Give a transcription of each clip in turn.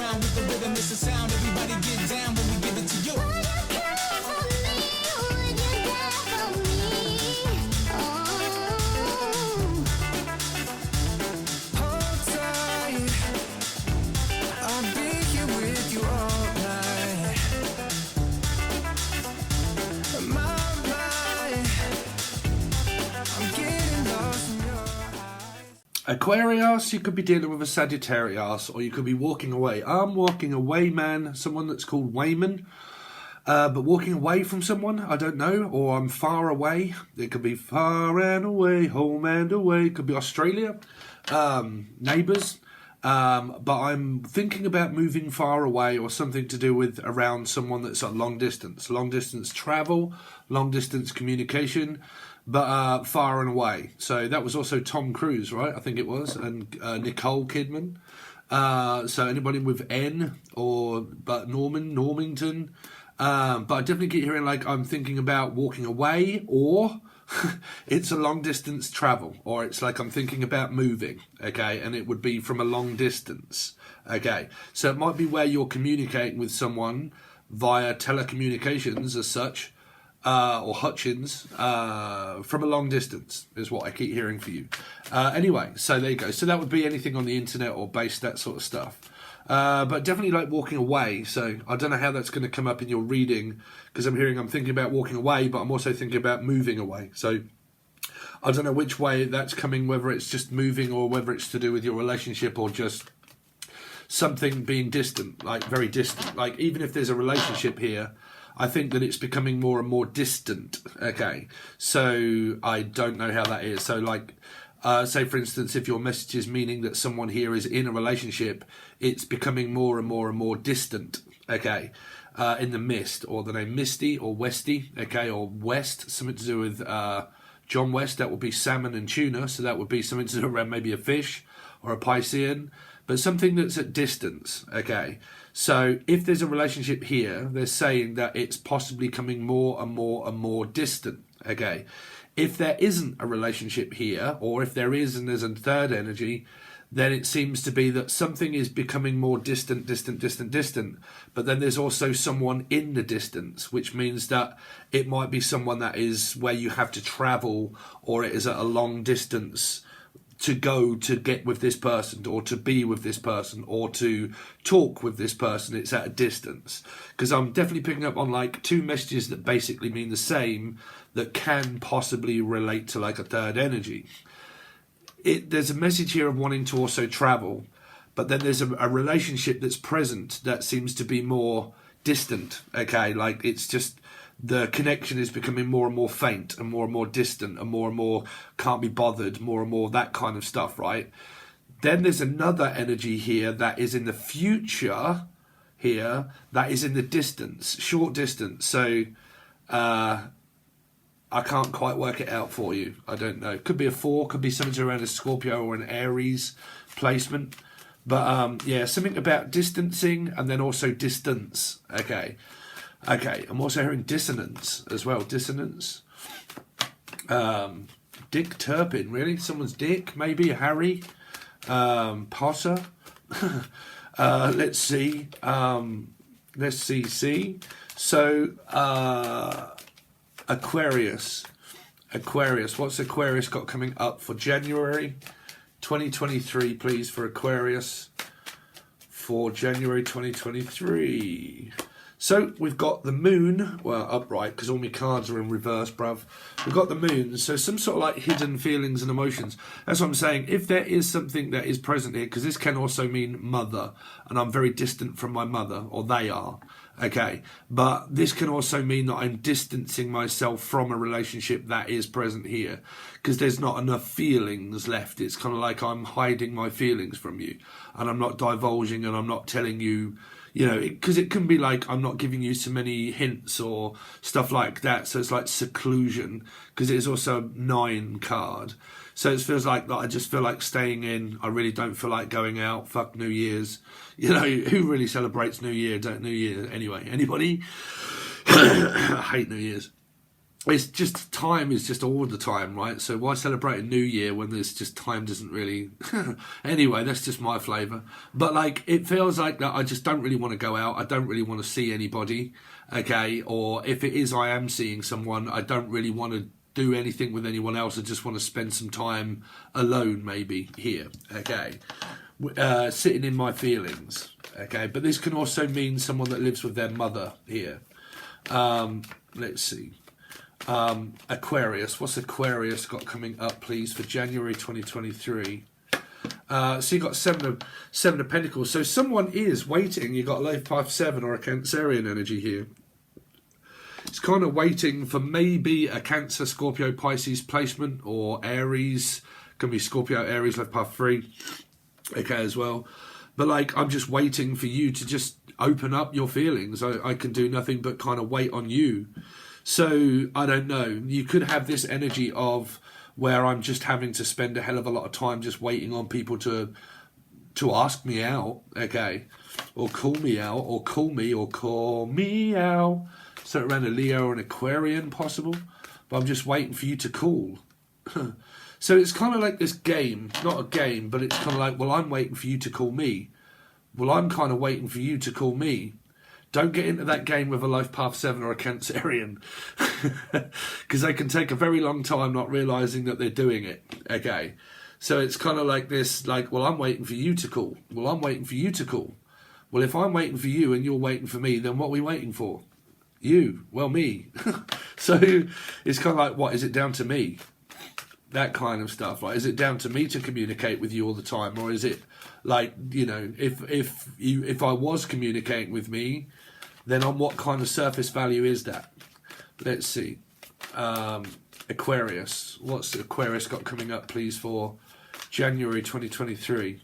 around with the rhythm, it's a sound. Everybody get down when we give it to you. Aquarius, you could be dealing with a Sagittarius, or you could be walking away. I'm walking away, man. Someone that's called Wayman. But walking away from someone, I don't know. Or I'm far away. It could be far and away, home and away. It could be Australia. Neighbours. But I'm thinking about moving far away, or something to do with around someone that's at long distance. Long distance travel, long distance communication, but far and away. So that was also Tom Cruise, right? I think it was, and Nicole Kidman. So anybody with N, but Normington. But I definitely keep hearing like I'm thinking about walking away, or it's a long distance travel, or it's like I'm thinking about moving, okay, and it would be from a long distance, okay. So it might be where you're communicating with someone via telecommunications as such, or Hutchins, from a long distance is what I keep hearing for you. Anyway, so there you go. So that would be anything on the internet or based, that sort of stuff. But definitely like walking away. So I don't know how that's going to come up in your reading, because I'm thinking about walking away, but I'm also thinking about moving away. So I don't know which way that's coming, whether it's just moving or whether it's to do with your relationship or just something being distant, like very distant. Like even if there's a relationship here, I think that it's becoming more and more distant. Okay, so I don't know how that is. So like, say for instance, if your message is meaning that someone here is in a relationship, it's becoming more and more and more distant. Okay, in the mist, or the name Misty or Westy. Okay, or West, something to do with John West. That would be salmon and tuna. So that would be something to do around maybe a fish or a Piscean, but something that's at distance. Okay. So if there's a relationship here, they're saying that it's possibly coming more and more and more distant, okay? If there isn't a relationship here, or if there is and there's a third energy, then it seems to be that something is becoming more distant, but then there's also someone in the distance, which means that it might be someone that is where you have to travel, or it is at a long distance to go to get with this person, or to be with this person, or to talk with this person. It's at a distance, because I'm definitely picking up on like two messages that basically mean the same, that can possibly relate to like a third energy. There's a message here of wanting to also travel, but then there's a relationship that's present that seems to be more distant. Okay, like it's just the connection is becoming more and more faint and more distant and more can't be bothered, more and more that kind of stuff, right? Then there's another energy here that is in the future here, that is in the distance, short distance. So I can't quite work it out for you. I don't know. Could be a 4, could be something around a Scorpio or an Aries placement. But yeah, something about distancing and then also distance. Okay, I'm also hearing dissonance as well. Dissonance. Dick Turpin, really? Someone's dick? Maybe a Harry? Potter? Let's see. See. So, Aquarius. What's Aquarius got coming up for January 2023, please, for Aquarius? For January 2023. So we've got the moon, well, upright, because all my cards are in reverse, bruv. We've got the moon, so some sort of like hidden feelings and emotions. That's what I'm saying. If there is something that is present here, because this can also mean mother, and I'm very distant from my mother, or they are, okay? But this can also mean that I'm distancing myself from a relationship that is present here, because there's not enough feelings left. It's kind of like I'm hiding my feelings from you, and I'm not divulging, and I'm not telling you, you know, because it can be like I'm not giving you so many hints or stuff like that. So it's like seclusion, because it is also a 9 card. So it feels like that I just feel like staying in. I really don't feel like going out. Fuck New Year's. You know, who really celebrates New Year? Don't New Year anyway? Anybody? I hate New Year's. it's just time is just all the time, right? So why celebrate a new year when there's just time doesn't really... Anyway, that's just my flavour. But like, it feels like that I just don't really want to go out. I don't really want to see anybody, okay? Or if it is I am seeing someone, I don't really want to do anything with anyone else. I just want to spend some time alone, maybe, here, okay? Sitting in my feelings, okay? But this can also mean someone that lives with their mother here. Let's see. Aquarius. What's Aquarius got coming up, please, for January 2023? So you got seven of Pentacles. So someone is waiting. You got a Life Path 7 or a Cancerian energy here. It's kind of waiting for maybe a Cancer, Scorpio, Pisces placement, or Aries. Can be Scorpio, Aries, Life Path 3. Okay, as well. But like, I'm just waiting for you to just open up your feelings. I can do nothing but kind of wait on you. So, I don't know, you could have this energy of where I'm just having to spend a hell of a lot of time just waiting on people to ask me out, okay? Or call me out, or call me out. So around a Leo or an Aquarian possible. But I'm just waiting for you to call. So it's kind of like this game, not a game, but it's kind of like, well, I'm waiting for you to call me. Well, I'm kind of waiting for you to call me. Don't get into that game with a Life Path 7 or a Cancerian. Because they can take a very long time not realising that they're doing it. Okay. So it's kind of like this, like, well, I'm waiting for you to call. Well, I'm waiting for you to call. Well, if I'm waiting for you and you're waiting for me, then what are we waiting for? You. Well, me. So it's kind of like, what, is it down to me? That kind of stuff. Like, is it down to me to communicate with you all the time? Or is it like, you know, if I was communicating with me, then on what kind of surface value is that? Let's see. Aquarius. What's Aquarius got coming up, please, for January 2023?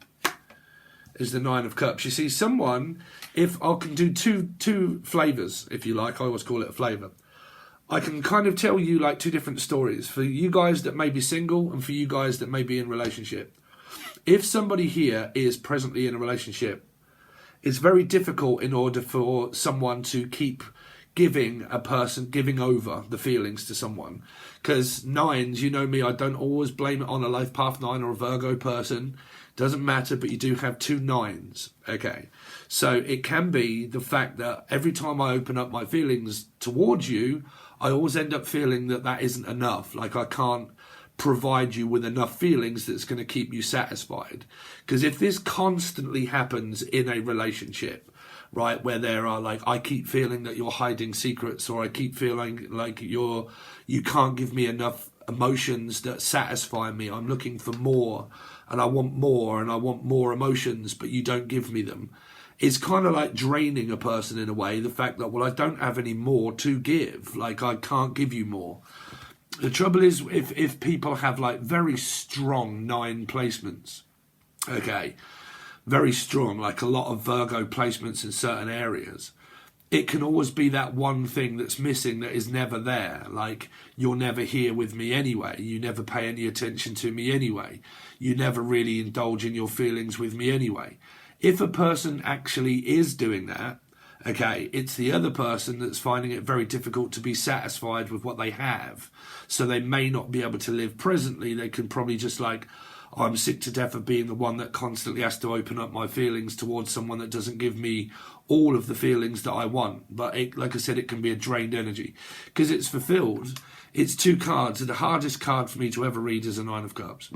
Is the Nine of Cups. You see, someone, if I can do two flavours, if you like, I always call it a flavour. I can kind of tell you like two different stories for you guys that may be single and for you guys that may be in relationship. If somebody here is presently in a relationship, it's very difficult in order for someone to keep giving over the feelings to someone. Because nines, you know me, I don't always blame it on a Life Path 9 or a Virgo person. Doesn't matter, but you do have two nines. Okay. So it can be the fact that every time I open up my feelings towards you, I always end up feeling that that isn't enough. Like I can't provide you with enough feelings that's going to keep you satisfied. Because if this constantly happens in a relationship, right, where there are like, I keep feeling that you're hiding secrets, or I keep feeling like you can't give me enough emotions that satisfy me. I'm looking for more, and I want more, and I want more emotions, but you don't give me them. It's kind of like draining a person in a way, the fact that, well, I don't have any more to give. Like, I can't give you more. The trouble is, if people have, like, very strong 9 placements, okay, very strong, like a lot of Virgo placements in certain areas, it can always be that one thing that's missing that is never there. Like, you're never here with me anyway. You never pay any attention to me anyway. You never really indulge in your feelings with me anyway. If a person actually is doing that, okay, it's the other person that's finding it very difficult to be satisfied with what they have. So they may not be able to live presently. They can probably just like, I'm sick to death of being the one that constantly has to open up my feelings towards someone that doesn't give me all of the feelings that I want. But it, like I said, it can be a drained energy because it's fulfilled. It's 2 cards. The hardest card for me to ever read is a 9 of Cups,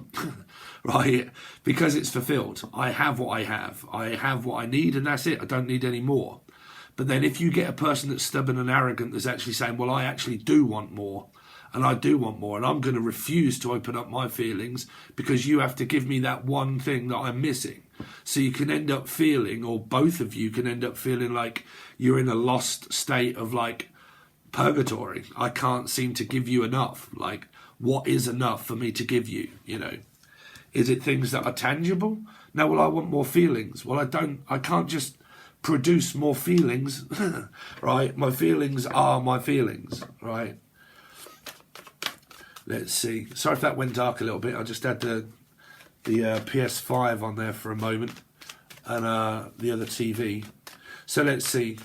right? Because it's fulfilled. I have what I have. I have what I need, and that's it. I don't need any more. But then if you get a person that's stubborn and arrogant that's actually saying, well, I actually do want more, and I do want more, and I'm going to refuse to open up my feelings because you have to give me that one thing that I'm missing. So you can end up feeling, or both of you can end up feeling like you're in a lost state of like purgatory. I can't seem to give you enough. Like, what is enough for me to give you, you know? Is it things that are tangible? No, well, I want more feelings. Well, I can't just produce more feelings, right? My feelings are my feelings, right? Let's see. Sorry if that went dark a little bit. I just had the PS5 on there for a moment and the other TV. So let's see.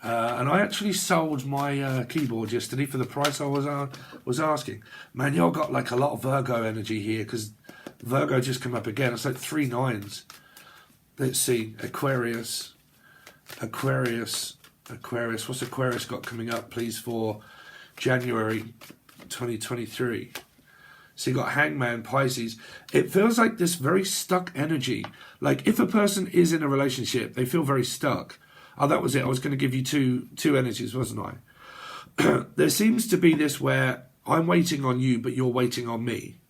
And I actually sold my keyboard yesterday for the price I was asking. Man, y'all got like a lot of Virgo energy here, because Virgo just come up again. It's like 3 9s. Let's see, Aquarius. What's Aquarius got coming up, please, for January 2023? So you got Hangman, Pisces. It feels like this very stuck energy. Like if a person is in a relationship, they feel very stuck. Oh, that was it. I was going to give you two energies, wasn't I? There seems to be this where I'm waiting on you, but you're waiting on me.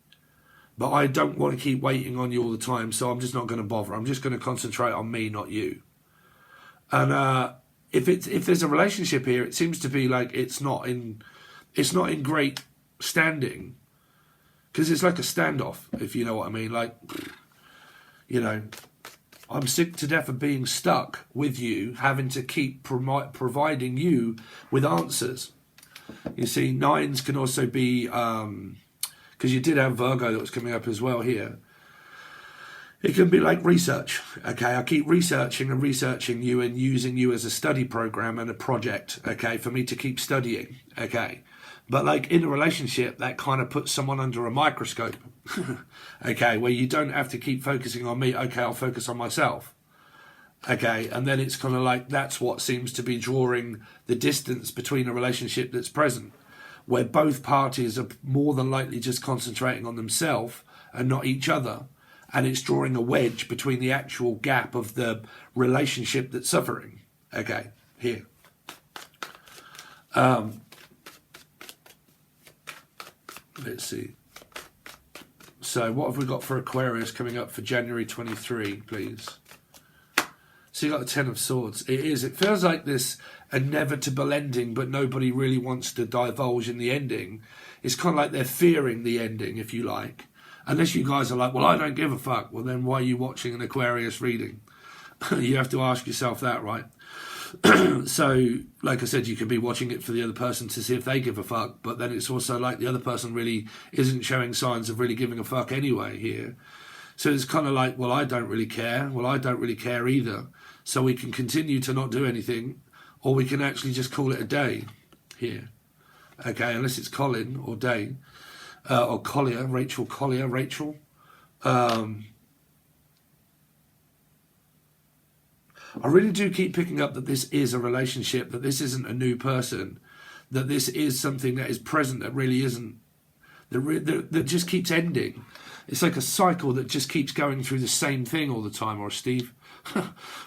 But I don't want to keep waiting on you all the time, so I'm just not going to bother. I'm just going to concentrate on me, not you. And if there's a relationship here, it seems to be like it's not in great standing, because it's like a standoff, if you know what I mean. Like, you know, I'm sick to death of being stuck with you, having to keep providing you with answers. You see, 9s can also be, because you did have Virgo that was coming up as well here. It can be like research, okay? I keep researching and researching you and using you as a study program and a project, okay, for me to keep studying, okay? But like in a relationship, that kind of puts someone under a microscope, okay, where you don't have to keep focusing on me. Okay, I'll focus on myself, okay? And then it's kind of like that's what seems to be drawing the distance between a relationship that's present, where both parties are more than likely just concentrating on themselves and not each other. And it's drawing a wedge between the actual gap of the relationship that's suffering. Okay, here. Let's see. So what have we got for Aquarius coming up for January 23, please? So you got the 10 of Swords. It feels like this inevitable ending, but nobody really wants to divulge in the ending. It's kind of like they're fearing the ending, if you like. Unless you guys are like, well, I don't give a fuck. Well, then why are you watching an Aquarius reading? You have to ask yourself that, right? So, like I said, you could be watching it for the other person to see if they give a fuck, but then it's also like the other person really isn't showing signs of really giving a fuck anyway here. So it's kind of like, well, I don't really care. Well, I don't really care either. So we can continue to not do anything, or we can actually just call it a day here. Okay, unless it's Colin or Day. Or Collier, Rachel. I really do keep picking up that this is a relationship, that this isn't a new person, that this is something that is present, that really isn't, that just keeps ending. It's like a cycle that just keeps going through the same thing all the time, or Steve.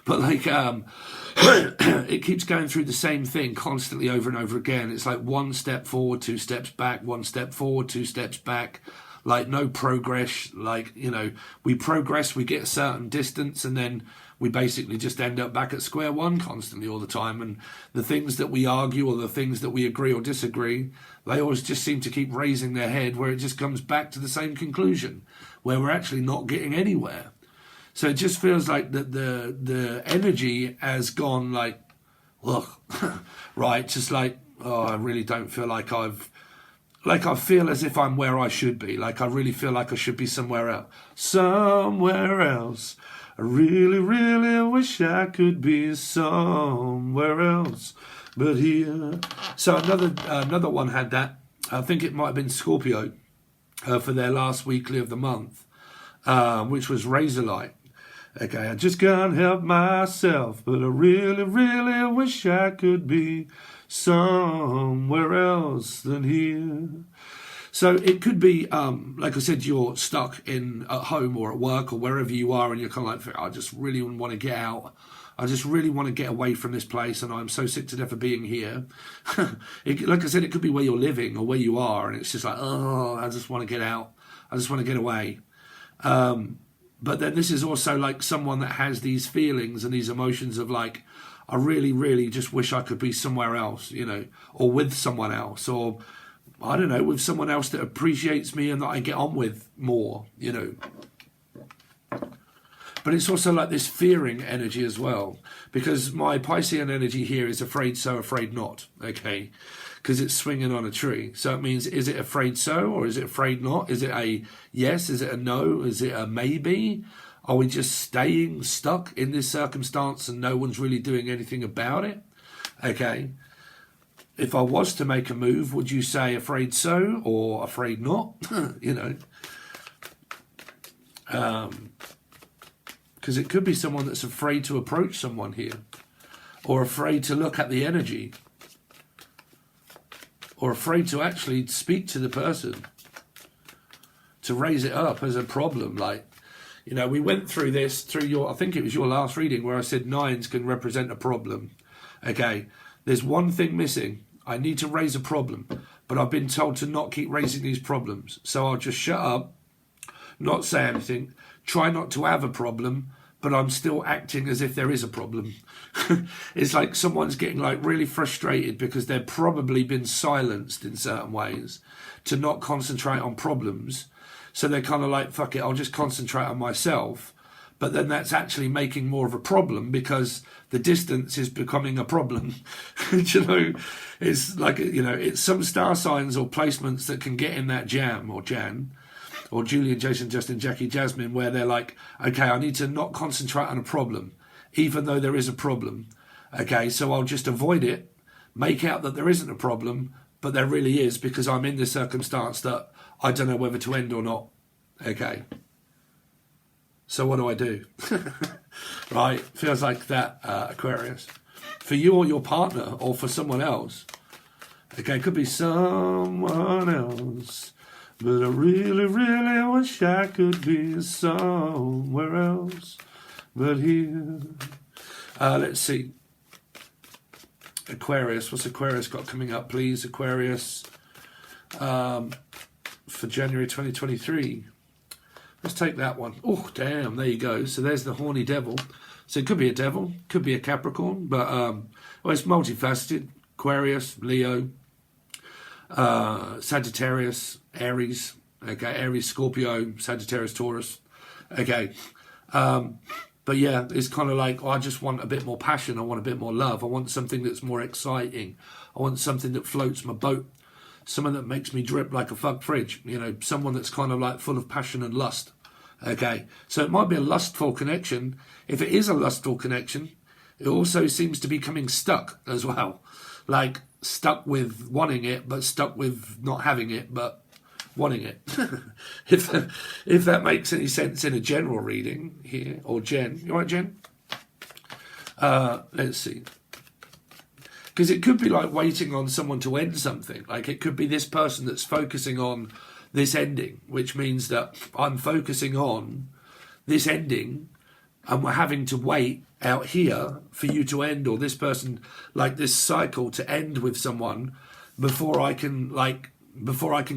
But like, it keeps going through the same thing constantly over and over again. It's like 1 step forward, 2 steps back, 1 step forward, 2 steps back. Like no progress. Like, you know, we progress, we get a certain distance, and then we basically just end up back at square one constantly all the time. And the things that we argue, or the things that we agree or disagree, they always just seem to keep raising their head, where it just comes back to the same conclusion, where we're actually not getting anywhere. So it just feels like that the energy has gone like, ugh, right? Just like, oh, I really don't feel like I feel as if I'm where I should be. Like I really feel like I should be somewhere else. Somewhere else. I really, really wish I could be somewhere else but here. So another one had that. I think it might have been Scorpio for their last weekly of the month, which was Razorlight. Okay, I just can't help myself, but I really, really wish I could be somewhere else than here. So it could be, like I said, you're stuck at home or at work or wherever you are, and you're kind of like, I just really want to get out. I just really want to get away from this place, and I'm so sick to death of being here. Like I said, it could be where you're living or where you are, and it's just like, oh, I just want to get out. I just want to get away. But then this is also like someone that has these feelings and these emotions of like, I really, really just wish I could be somewhere else, you know, or with someone else, or I don't know, with someone else that appreciates me and that I get on with more, you know. But it's also like this fearing energy as well, because my Piscean energy here is afraid so, afraid not, okay, because it's swinging on a tree. So it means, is it afraid so, or is it afraid not? Is it a yes? Is it a no? Is it a maybe? Are we just staying stuck in this circumstance and no one's really doing anything about it? Okay. If I was to make a move, would you say afraid so or afraid not? You know. Because it could be someone that's afraid to approach someone here, or afraid to look at the energy, or afraid to actually speak to the person, to raise it up as a problem. Like, you know, we went through this through your, I think it was your last reading where I said nines can represent a problem. Okay, there's one thing missing. I need to raise a problem, but I've been told to not keep raising these problems. So I'll just shut up, not say anything, try not to have a problem, but I'm still acting as if there is a problem. It's like someone's getting like really frustrated because they've probably been silenced in certain ways to not concentrate on problems. So they're kind of like, fuck it, I'll just concentrate on myself. But then that's actually making more of a problem because the distance is becoming a problem. You know, it's like, you know, it's some star signs or placements that can get in that jam or Jan, or Julian, Jason, Justin, Jackie, Jasmine, where they're like, okay, I need to not concentrate on a problem, even though there is a problem. Okay, so I'll just avoid it, make out that there isn't a problem, but there really is because I'm in this circumstance that I don't know whether to end or not. Okay. So what do I do? Right, feels like that, Aquarius. For you or your partner, or for someone else. Okay, it could be someone else. But I really, really wish I could be somewhere else but here. Let's see. Aquarius. What's Aquarius got coming up, please? Aquarius for January 2023. Let's take that one. Oh, damn. There you go. So there's the horny devil. So it could be a devil. Could be a Capricorn. But well, it's multifaceted. Aquarius, Leo, Sagittarius, Aries, okay, Aries, Scorpio, Sagittarius, Taurus, okay, but yeah, it's kind of like, oh, I just want a bit more passion, I want a bit more love, I want something that's more exciting, I want something that floats my boat, someone that makes me drip like a fuck fridge, you know, someone that's kind of like full of passion and lust, okay, so it might be a lustful connection. If it is a lustful connection, it also seems to be coming stuck as well, like stuck with wanting it, but stuck with not having it, but wanting it. if that makes any sense in a general reading here, or Jen. You all right, Jen? Let's see. Because it could be like waiting on someone to end something. Like it could be this person that's focusing on this ending, which means that I'm focusing on this ending and we're having to wait out here for you to end, or this person, like this cycle to end with someone before I can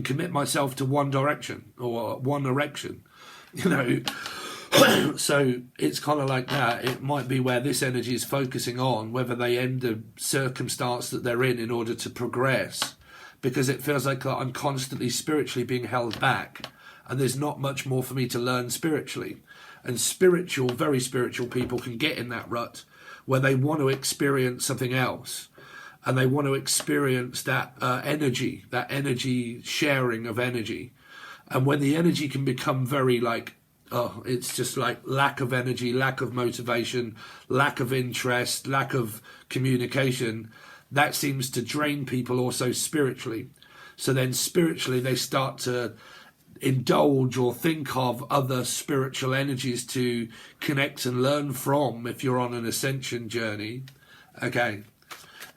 commit myself to one direction or one erection, you know. So it's kind of like that. It might be where this energy is focusing on whether they end a circumstance that they're in order to progress, because it feels like I'm constantly spiritually being held back and there's not much more for me to learn spiritually. And spiritual, very spiritual people can get in that rut where they want to experience something else and they want to experience that energy sharing of energy. And when the energy can become very like, oh, it's just like lack of energy, lack of motivation, lack of interest, lack of communication, that seems to drain people also spiritually. So then spiritually they start to indulge or think of other spiritual energies to connect and learn from if you're on an ascension journey. Okay.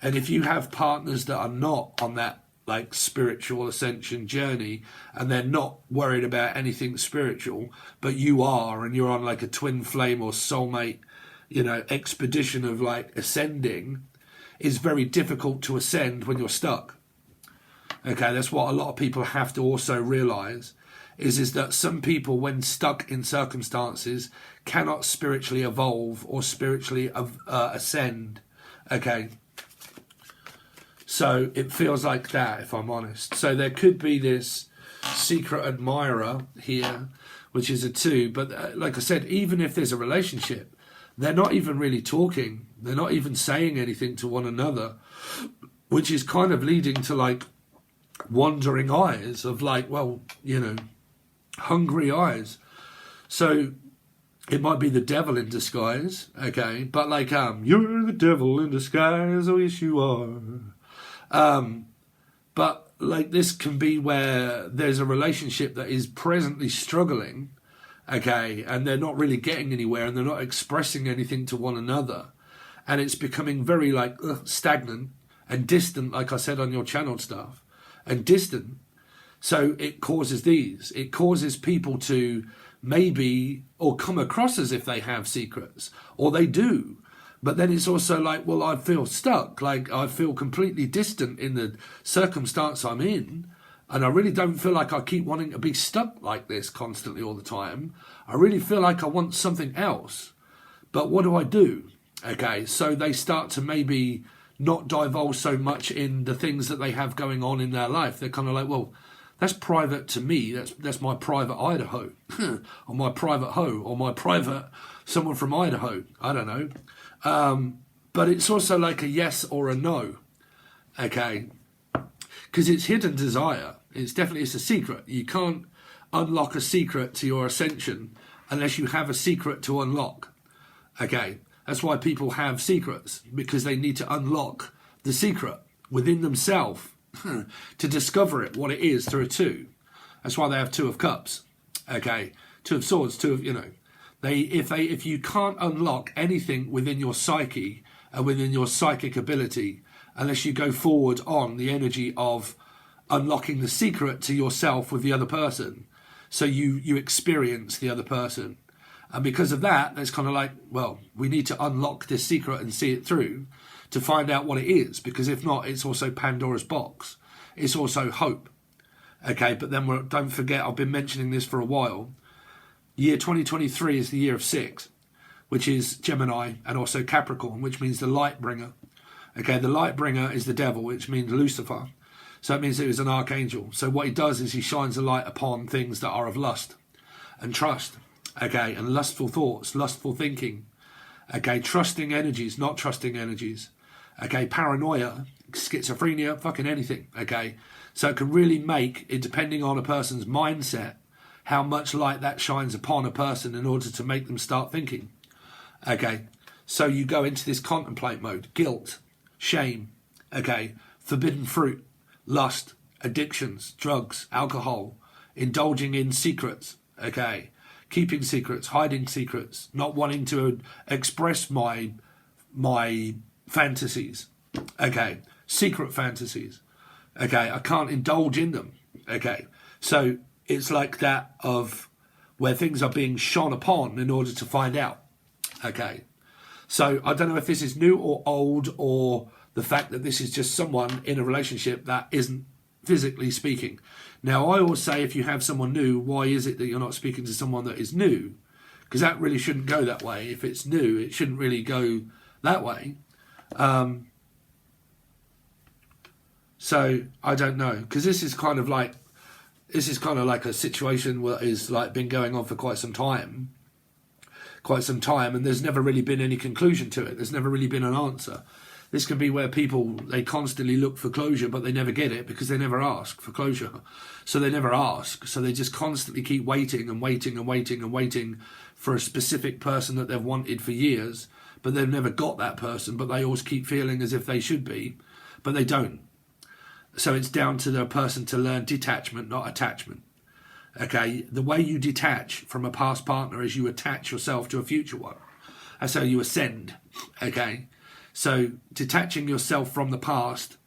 And if you have partners that are not on that like spiritual ascension journey and they're not worried about anything spiritual, but you are, and you're on like a twin flame or soulmate, you know, expedition of like ascending, is very difficult to ascend when you're stuck. Okay, that's what a lot of people have to also realize. Is that some people, when stuck in circumstances, cannot spiritually evolve or spiritually ascend. Okay. So it feels like that, if I'm honest. So there could be this secret admirer here, which is a 2. But like I said, even if there's a relationship, they're not even really talking. They're not even saying anything to one another, which is kind of leading to like wandering eyes of like, well, you know, hungry eyes. So It might be the devil in disguise, okay? But like, you're the devil in disguise, oh yes you are. But like this can be where there's a relationship that is presently struggling, okay? And they're not really getting anywhere and they're not expressing anything to one another. And it's becoming very like stagnant and distant, like I said on your channel stuff, and distant. So it causes these. It causes people to maybe, or come across as if they have secrets, or they do. But then it's also like, well, I feel stuck. Like I feel completely distant in the circumstance I'm in. And I really don't feel like I keep wanting to be stuck like this constantly all the time. I really feel like I want something else. But what do I do? Okay, so they start to maybe not divulge so much in the things that they have going on in their life. They're kind of like, well, that's private to me. That's my private Idaho, or my private hoe, or my private someone from Idaho. I don't know. But it's also like a yes or a no. Okay, because it's hidden desire. It's a secret. You can't unlock a secret to your ascension unless you have a secret to unlock. Okay, that's why people have secrets, because they need to unlock the secret within themselves to discover it, what it is, through a two. That's why they have two of cups. Okay, two of swords, two of, if you can't unlock anything within your psyche and within your psychic ability, unless you go forward on the energy of unlocking the secret to yourself with the other person, so you experience the other person. And because of that, it's kind of like, well, we need to unlock this secret and see it through to find out what it is, because if not, it's also Pandora's box. It's also hope. Okay, but then don't forget, I've been mentioning this for a while. Year 2023 is the year of 6, which is Gemini and also Capricorn, which means the light bringer. Okay, the light bringer is the devil, which means Lucifer. So it means it is an archangel. So what he does is he shines a light upon things that are of lust and trust. Okay, and lustful thoughts, lustful thinking. Okay, trusting energies, not trusting energies. Okay, paranoia, schizophrenia, fucking anything. Okay, so it can really make it, depending on a person's mindset, how much light that shines upon a person in order to make them start thinking. Okay, so you go into this contemplate mode, guilt, shame, okay, forbidden fruit, lust, addictions, drugs, alcohol, indulging in secrets, okay, keeping secrets, hiding secrets, not wanting to express my fantasies, okay, secret fantasies, okay, I can't indulge in them, okay, so it's like that of where things are being shone upon in order to find out, okay, so I don't know if this is new or old, or the fact that this is just someone in a relationship that isn't physically speaking. Now, I always say, if you have someone new, why is it that you're not speaking to someone that is new? Because that really shouldn't go that way. If it's new, it shouldn't really go that way. So I don't know, because this is kind of like a situation that is like been going on for quite some time, and there's never really been any conclusion to it. There's never really been an answer. This can be where people, they constantly look for closure, but they never get it because they never ask for closure. So they never ask. So they just constantly keep waiting and waiting and waiting and waiting for a specific person that they've wanted for years, but they've never got that person, but they always keep feeling as if they should be, but they don't. So it's down to the person to learn detachment, not attachment. Okay, the way you detach from a past partner is you attach yourself to a future one. That's how you ascend. Okay. So detaching yourself from the past,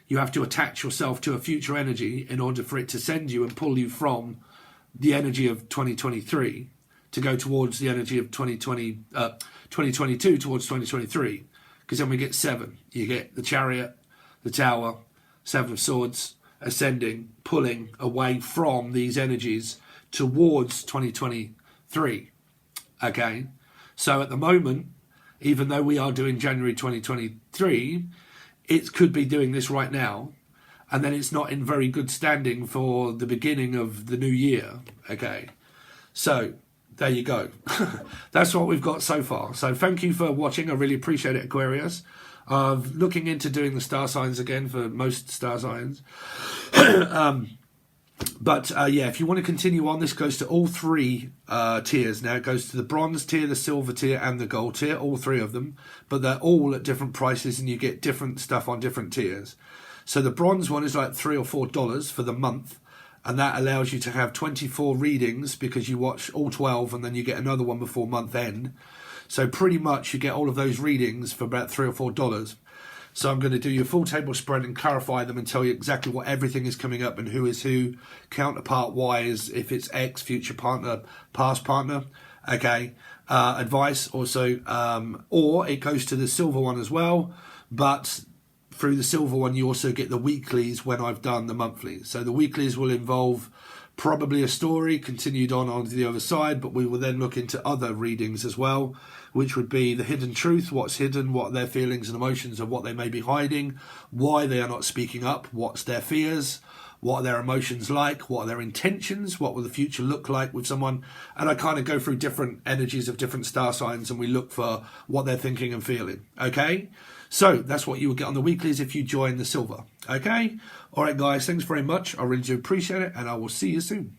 you have to attach yourself to a future energy in order for it to send you and pull you from the energy of 2023 to go towards the energy of 2022 towards 2023. Because then we get 7. You get the Chariot, the Tower, 7 of Swords, ascending, pulling away from these energies towards 2023. Okay, so at the moment, even though we are doing January 2023, it could be doing this right now, and then it's not in very good standing for the beginning of the new year. Okay, so there you go. That's what we've got so far. So thank you for watching. I really appreciate it, Aquarius. Looking into doing the star signs again for most star signs. But yeah, if you want to continue on, this goes to all three tiers now. It goes to the bronze tier, the silver tier, and the gold tier, all three of them. But they're all at different prices, and you get different stuff on different tiers. So the bronze one is like $3 or $4 for the month, and that allows you to have 24 readings because you watch all 12, and then you get another one before month end. So pretty much you get all of those readings for about $3 or $4. So I'm going to do your full table spread and clarify them and tell you exactly what everything is coming up and who is who, counterpart-wise, if it's ex, future partner, past partner, okay, advice also, or it goes to the silver one as well, but through the silver one you also get the weeklies when I've done the monthlies. So the weeklies will involve probably a story continued on the other side, but we will then look into other readings as well, which would be the hidden truth, what's hidden, what their feelings and emotions of what they may be hiding, why they are not speaking up, what's their fears, what are their emotions like, what are their intentions, what will the future look like with someone. And I kind of go through different energies of different star signs and we look for what they're thinking and feeling, okay? So that's what you will get on the weeklies if you join the silver, okay? All right, guys, thanks very much. I really do appreciate it, and I will see you soon.